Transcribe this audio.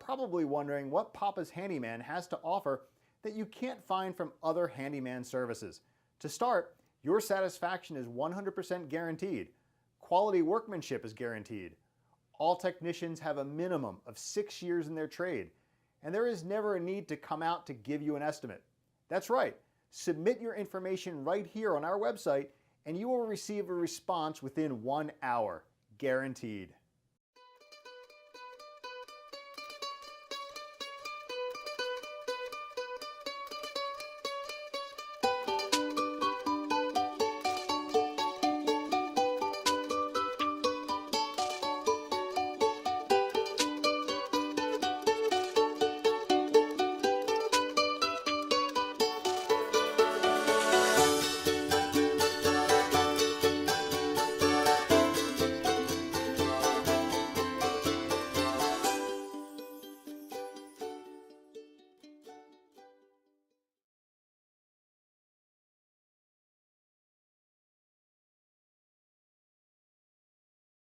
probably wondering what Papa's Handyman has to offer that you can't find from other handyman services. To start, your satisfaction is 100% guaranteed. Quality workmanship is guaranteed. All technicians have a minimum of 6 years in their trade, and there is never a need to come out to give you an estimate. That's right, submit your information right here on our website and you will receive a response within 1 hour, guaranteed.